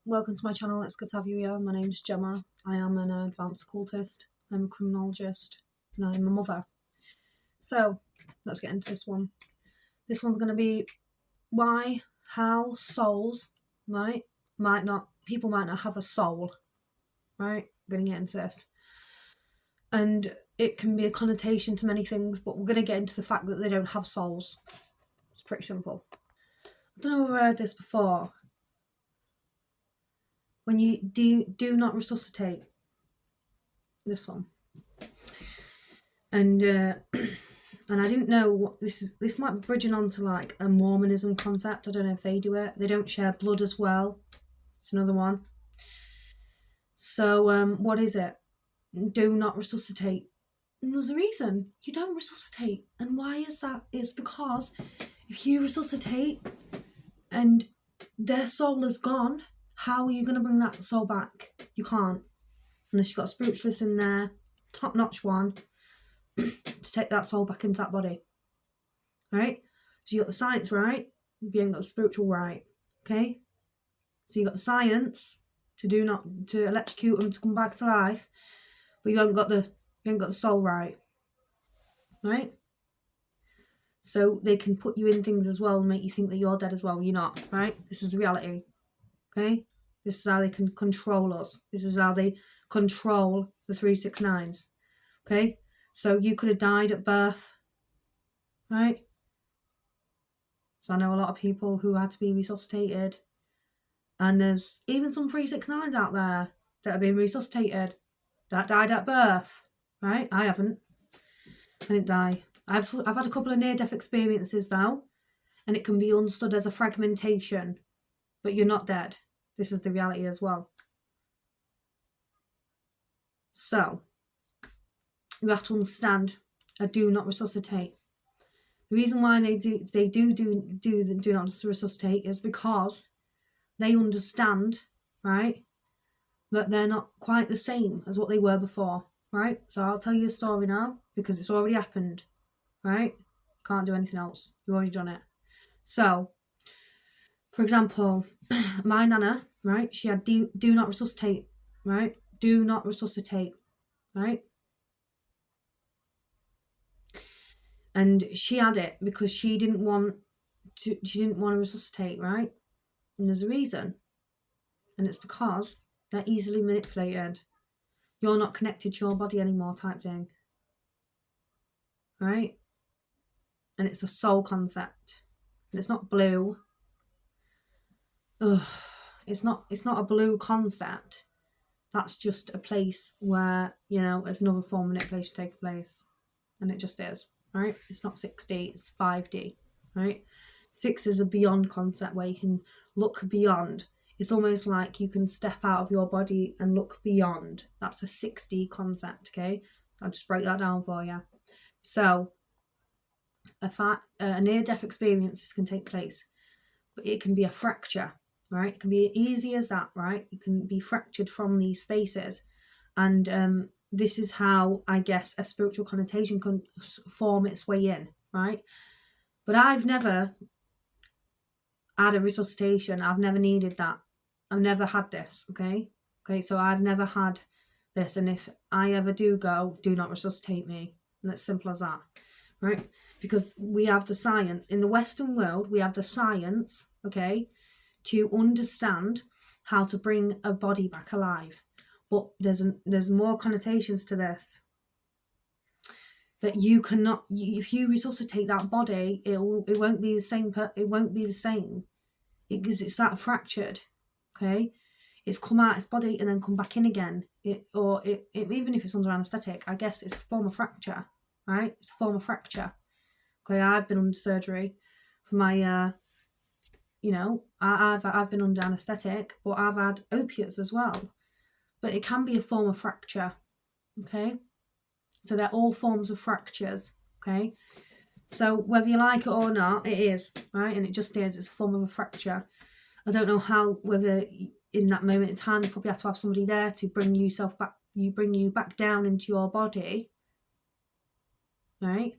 welcome to my channel. It's good to have you here. My name's Gemma. I am an advanced occultist. I'm a criminologist and I'm a mother. So let's get into this one. This one's going to be how souls, right, people might not have a soul, right? I'm going to get into this. And it can be a connotation to many things, but we're going to get into the fact that they don't have souls. It's pretty simple. I don't know if I've heard this before. When you do not resuscitate, this one, and I didn't know what this is. This might be bridging on to like a Mormonism concept. I don't know if they do it. They don't share blood as well. It's another one. So what is it? Do not resuscitate. And there's a reason you don't resuscitate, and why is that? It's because if you resuscitate and their soul is gone, how are you going to bring that soul back? You can't. Unless you've got a spiritualist in there, top-notch one, to take that soul back into that body. Right? So you got the science right, you ain't got the spiritual right. Okay? So you got the science to electrocute them to come back to life, but you haven't got the soul right. Right? So they can put you in things as well and make you think that you're dead as well. You're not, right? This is the reality. Okay? This is how they can control us. This is how they control the 369s. Okay? So you could have died at birth. Right? So I know a lot of people who had to be resuscitated. And there's even some 369s out there that have been resuscitated that died at birth. Right? I haven't. I didn't die. I've had a couple of near-death experiences though, and it can be understood as a fragmentation, but you're not dead. This is the reality as well. So you have to understand a do not resuscitate. The reason why they do not resuscitate is because they understand, right, that they're not quite the same as what they were before, right? So I'll tell you a story now because it's already happened. Right? Can't do anything else. You've already done it. So, for example, my nana, right? She had do not resuscitate, right? Do not resuscitate, right? And she had it because she didn't want to resuscitate, right? And there's a reason. And it's because they're easily manipulated. You're not connected to your body anymore type thing. Right? And it's a soul concept. And it's not blue. Ugh. It's not a blue concept. That's just a place where, there's another form of manipulation taking place. And it just is, right? It's not 6D, it's 5D, right? 6 is a beyond concept where you can look beyond. It's almost like you can step out of your body and look beyond. That's a 6D concept, okay? I'll just break that down for you. So, a near-death experience can take place, but it can be a fracture, right? It can be easy as that, right? You can be fractured from these spaces, and this is how, I guess, a spiritual connotation can form its way in, right? But I've never had a resuscitation. I've never needed that. I've never had this, okay? So I've never had this, and if I ever do go, do not resuscitate me. And it's simple as that, right? Because we have the science. In the Western world, we have the science, okay, to understand how to bring a body back alive. But there's more connotations to this. That you cannot, if you resuscitate that body, it won't be the same. It won't be the same because it's that fractured, okay? It's come out its body and then come back in again. Even if it's under anaesthetic, I guess it's a form of fracture, right? It's a form of fracture. Okay, I've been under surgery for my, I've been under anaesthetic, but I've had opiates as well. But it can be a form of fracture, okay? So they're all forms of fractures, okay? So whether you like it or not, it is, right? And it just is. It's a form of a fracture. I don't know whether in that moment in time you probably have to have somebody there to bring you back down into your body, right?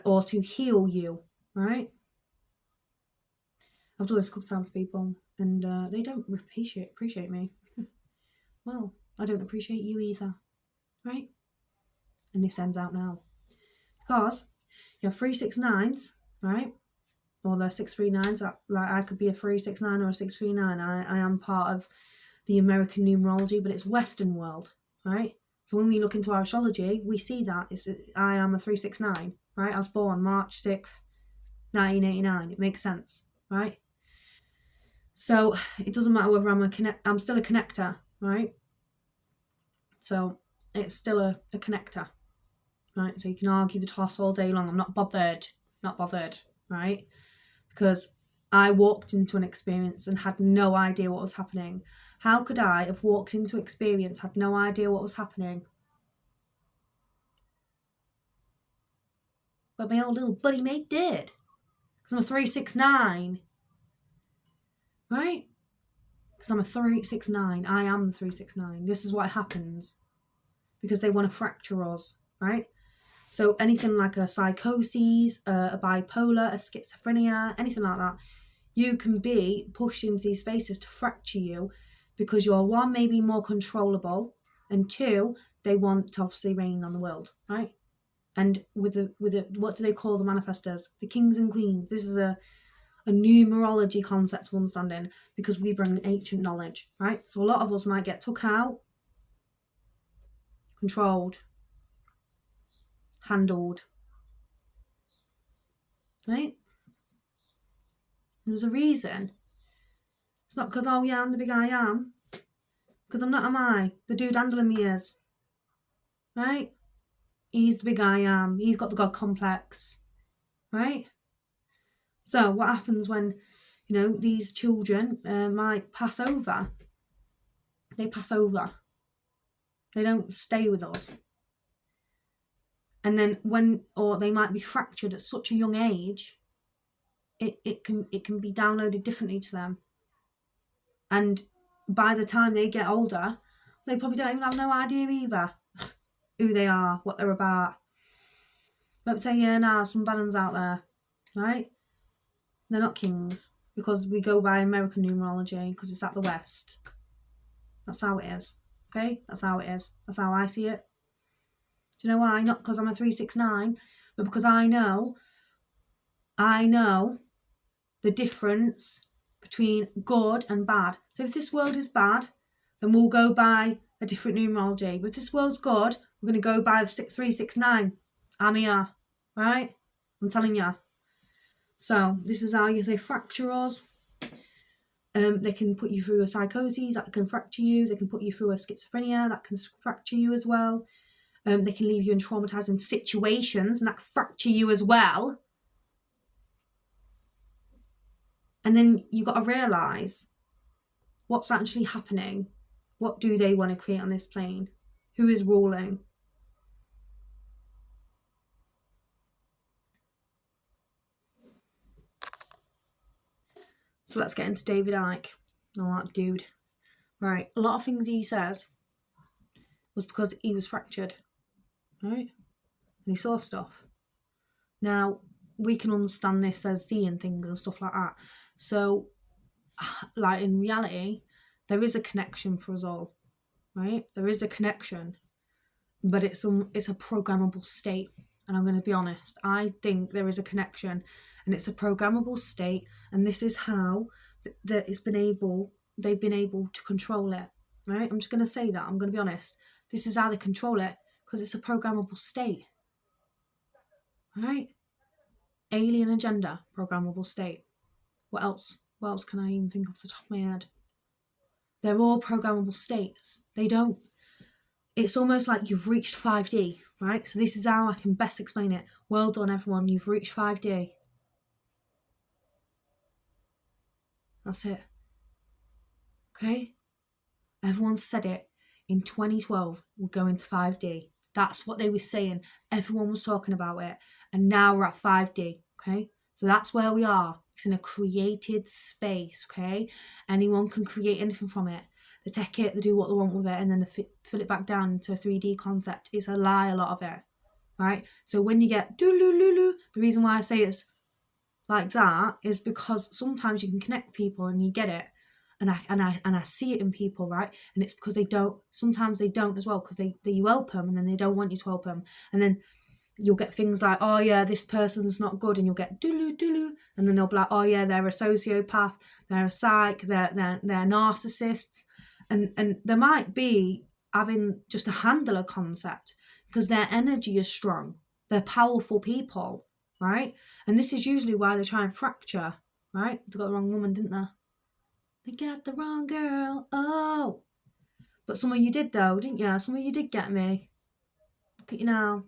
Or to heal you, right? I've done this a couple of times for people. and they don't appreciate me. Well, I don't appreciate you either, right? And this ends out now. Because you have 369s, right? Or the 639s. Like I could be a 369 or a 639. I am part of the American numerology, but it's Western world, right? So when we look into our astrology, we see that I am a 369, right? I was born March 6th, 1989. It makes sense, right? So it doesn't matter whether I'm still a connector, right? So it's still a connector, right? So you can argue the toss all day long. I'm not bothered, right? Because I walked into an experience and had no idea what was happening. How could I have walked into experience, had no idea what was happening? But my old little buddy mate did. Because I'm a 369. Right? Because I'm a 369. I am the 369. This is what happens. Because they want to fracture us. Right? So anything like a psychosis, a bipolar, a schizophrenia, anything like that, you can be pushed into these spaces to fracture you because you're, one, maybe more controllable, and two, they want to obviously reign on the world, right? And with the what do they call the manifestors? The kings and queens. This is a numerology concept of understanding because we bring ancient knowledge, right? So a lot of us might get took out, controlled, handled, right? And there's a reason. It's not because, oh yeah, I'm the big I am. Because I'm not, am I? The dude handling me is. Right? He's the big I am. He's got the God complex. Right? So what happens when, these children might pass over? They pass over. They don't stay with us. And then or they might be fractured at such a young age, it can be downloaded differently to them. And by the time they get older, they probably don't even have no idea either who they are, what they're about. But say, yeah, nah, some bad ones out there, right? They're not kings because we go by American numerology because it's at the West. That's how it is, okay? That's how it is. That's how I see it. Do you know why? Not because I'm a 369, but because I know the difference between good and bad. So if this world is bad, then we'll go by a different numerology. But if this world's good, we're going to go by the 369. I'm here, right? I'm telling you. So this is how they fracture us. They can put you through a psychosis that can fracture you. They can put you through a schizophrenia that can fracture you as well. They can leave you in traumatizing situations and that can fracture you as well. And then you got to realise what's actually happening. What do they want to create on this plane? Who is ruling? So let's get into David Icke. Oh, that dude. Right, a lot of things he says was because he was fractured, right? And he saw stuff. Now, we can understand this as seeing things and stuff like that. So, like in reality, there is a connection for us all, right? There is a connection, but it's a programmable state. And I'm going to be honest, I think there is a connection and it's a programmable state. And this is how they've been able to control it, right? I'm just going to say that. I'm going to be honest. This is how they control it because it's a programmable state, right? Alien agenda, programmable state. What else? What else can I even think off the top of my head? They're all programmable states. It's almost like you've reached 5D, right? So this is how I can best explain it. Well done, everyone. You've reached 5D. That's it. Okay? Everyone said it. In 2012, we'll go into 5D. That's what they were saying. Everyone was talking about it. And now we're at 5D, okay? So that's where we are. It's in a created space, okay? Anyone can create anything from it. They take it, they do what they want with it, and then they fill it back down into a 3D concept. It's a lie, a lot of it, right? So when you get do-loo-loo-loo, the reason why I say it's like that is because sometimes you can connect people and you get it. I see it in people, right? And it's because sometimes they don't as well, because you help them and then they don't want you to help them. And then you'll get things like, oh yeah, this person's not good, and you'll get doodaloo doodaloo, and then they'll be like, oh yeah, they're a sociopath, they're a psych, they're narcissists, and there might be having just a handler concept, because their energy is strong, they're powerful people, right? And this is usually why they try and fracture, right? They got the wrong woman, didn't they? They got the wrong girl. Oh, but some of you did though, didn't you? Some of you did get me. Look at you now.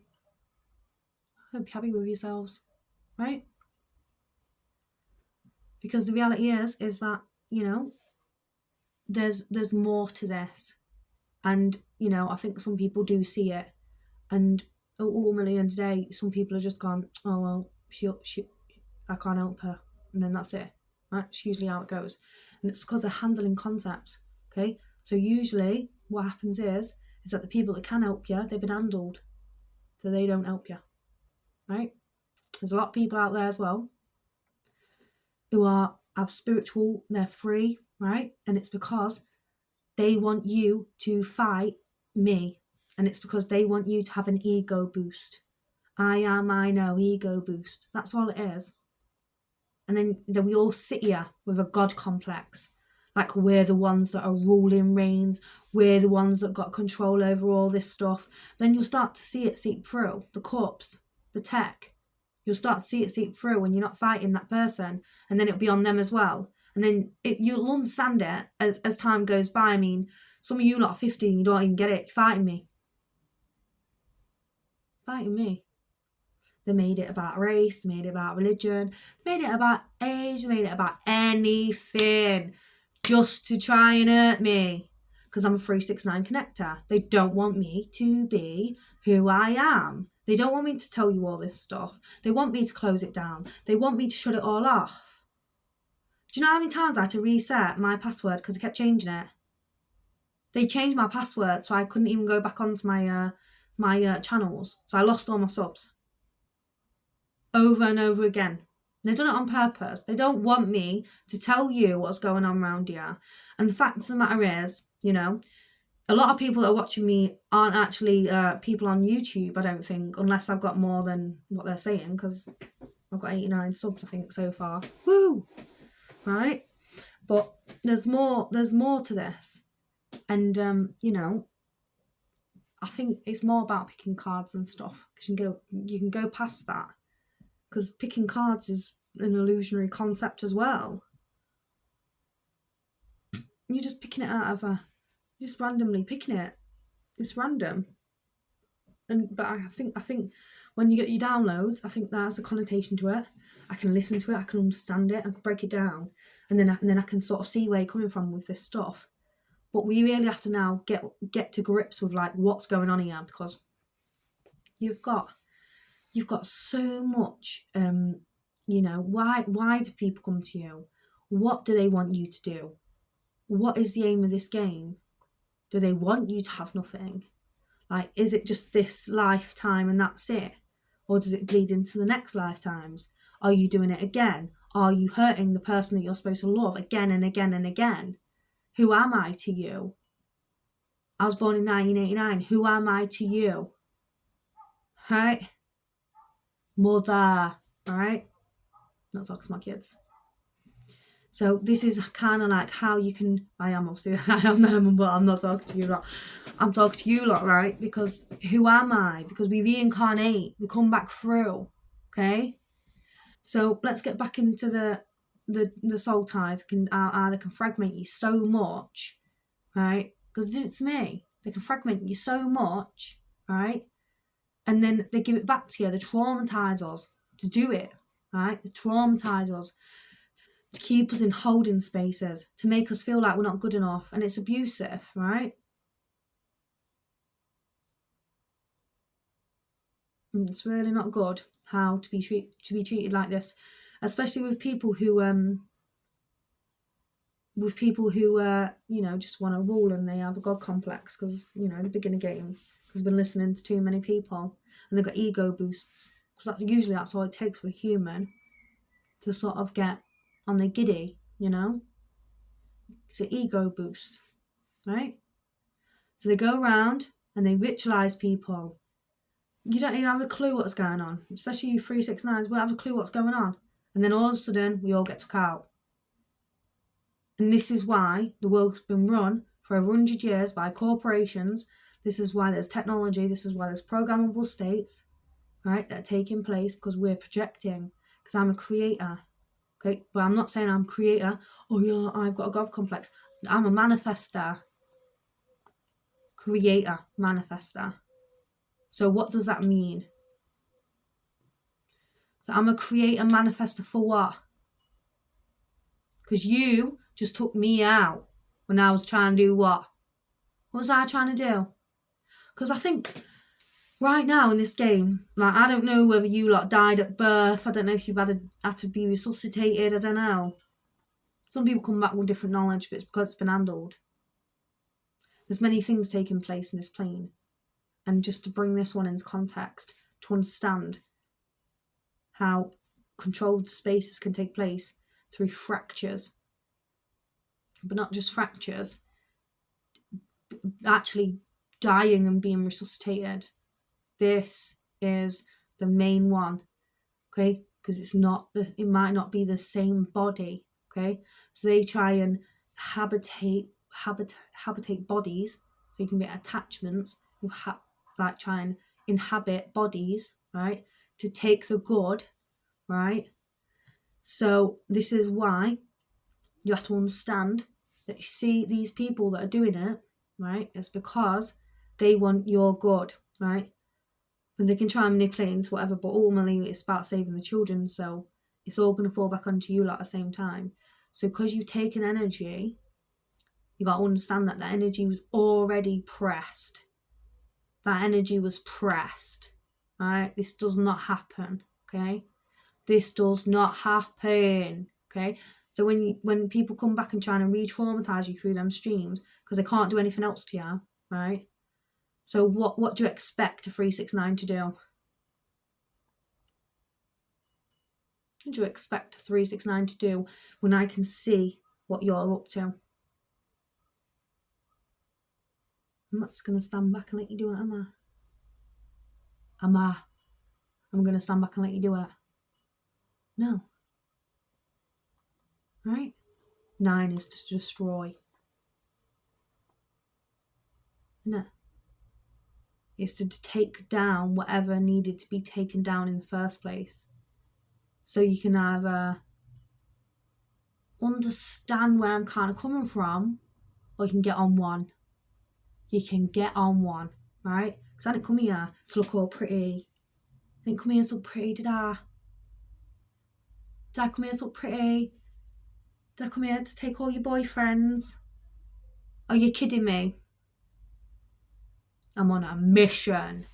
Hope you're happy with yourselves, right? Because the reality is that, you know, there's more to this. And, you know, I think some people do see it. And ultimately, end of the day, some people are just gone, oh, well, I can't help her. And then that's it. That's usually how it goes. And it's because they're handling concepts, okay? So usually what happens is that the people that can help you, they've been handled. So they don't help you, right? There's a lot of people out there as well who have spiritual, they're free, right? And it's because they want you to fight me. And it's because they want you to have an ego boost. I know, ego boost. That's all it is. And then we all sit here with a God complex. Like we're the ones that are ruling reigns. We're the ones that got control over all this stuff. Then you'll start to see it seep through. The corpse, the tech. You'll start to see it seep through when you're not fighting that person. And then it'll be on them as well. And then you'll understand it as time goes by. I mean, some of you lot are 15, you don't even get it. You're fighting me. Fighting me. They made it about race, they made it about religion, they made it about age, they made it about anything just to try and hurt me. Because I'm a 369 connector. They don't want me to be who I am. They don't want me to tell you all this stuff. They want me to close it down. They want me to shut it all off. Do you know how many times I had to reset my password because I kept changing it? They changed my password so I couldn't even go back onto my channels. So I lost all my subs. Over and over again. They've done it on purpose. They don't want me to tell you what's going on around here. And the fact of the matter is, you know, a lot of people that are watching me aren't actually people on YouTube, I don't think, unless I've got more than what they're saying, because I've got 89 subs, I think, so far. Woo! Right? But there's more to this. And, you know, I think it's more about picking cards and stuff, because you can go past that. Because picking cards is an illusionary concept as well. You're just picking it out of just randomly picking it. It's random. But I think when you get your downloads, I think there's a connotation to it. I can listen to it, I can understand it, I can break it down, and then I can sort of see where you're coming from with this stuff. But we really have to now get to grips with like what's going on here, because you've got so much, you know, why do people come to you? What do they want you to do? What is the aim of this game? Do they want you to have nothing? Like, is it just this lifetime and that's it? Or does it bleed into the next lifetimes? Are you doing it again? Are you hurting the person that you're supposed to love again and again and again? Who am I to you? I was born in 1989. Who am I to you? Right? Mother. Alright? Not talking to my kids. So this is kind of like how you can, I am them, but I'm not talking to you lot. I'm talking to you lot, right? Because who am I? Because we reincarnate, we come back through, okay? So let's get back into the soul ties, how they can fragment you so much, right? Because it's me. They can fragment you so much, right? And then they give it back to you. They traumatize us to do it, right? They traumatize us to keep us in holding spaces, to make us feel like we're not good enough, and it's abusive, right? And it's really not good how to be treated like this, especially with people who you know, just want to rule and they have a god complex because, you know, the beginner game has been listening to too many people and they've got ego boosts, because that's all it takes for a human to sort of get on their giddy, you know. It's an ego boost, right? So they go around and they ritualize people. You don't even have a clue what's going on, especially you 369s. We don't have a clue what's going on, and then all of a sudden we all get took out. And this is why the world's been run for over 100 years by corporations. This is why there's technology. This is why there's programmable states, right, that are taking place, because we're projecting. Because I'm a creator, okay? But I'm not saying I'm a creator. Oh yeah, I've got a God complex. I'm a manifester. Creator, manifester. So what does that mean? So I'm a creator, manifester for what? Because you just took me out when I was trying to do what? What was I trying to do? Because I think right now in this game, like, I don't know whether you lot died at birth. I don't know if you've had to be resuscitated. I don't know. Some people come back with different knowledge, but it's because it's been handled. There's many things taking place in this plane. And just to bring this one into context, to understand how controlled spaces can take place through fractures. But not just fractures, actually dying and being resuscitated. This is the main one, okay? Because it might not be the same body, okay? So they try and habitate bodies, so you can get attachments who try and inhabit bodies, right? To take the good, right? So this is why you have to understand that you see these people that are doing it, right? It's because they want your good, right? And they can try and manipulate into whatever, but ultimately it's about saving the children, so it's all going to fall back onto you lot at the same time. So because you've taken energy, you got to understand that energy was already pressed. That energy was pressed, right? This does not happen, okay? This does not happen, okay? So when people come back and try to re-traumatize you through them streams, because they can't do anything else to you, right? So what do you expect a 369 to do? What do you expect a 369 to do when I can see what you're up to? I'm not just going to stand back and let you do it, am I? I'm going to stand back and let you do it. No. Right? 9 is to destroy. Isn't it? It's to take down whatever needed to be taken down in the first place. So you can either understand where I'm kind of coming from, or you can get on one. You can get on one, right? Because I didn't come here to look all pretty. I didn't come here to look pretty, did I? Did I come here to look pretty? Did I come here to take all your boyfriends? Are you kidding me? I'm on a mission.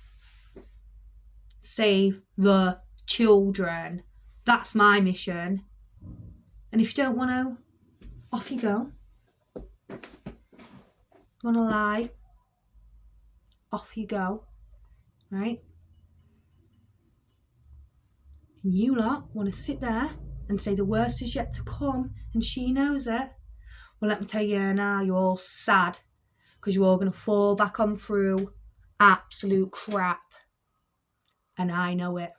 Save the children. That's my mission. And if you don't want to, off you go. Want to lie? Off you go. Right? And you lot want to sit there and say the worst is yet to come, and she knows it. Well, let me tell you now, you're all sad, because you're all going to fall back on through absolute crap. And I know it.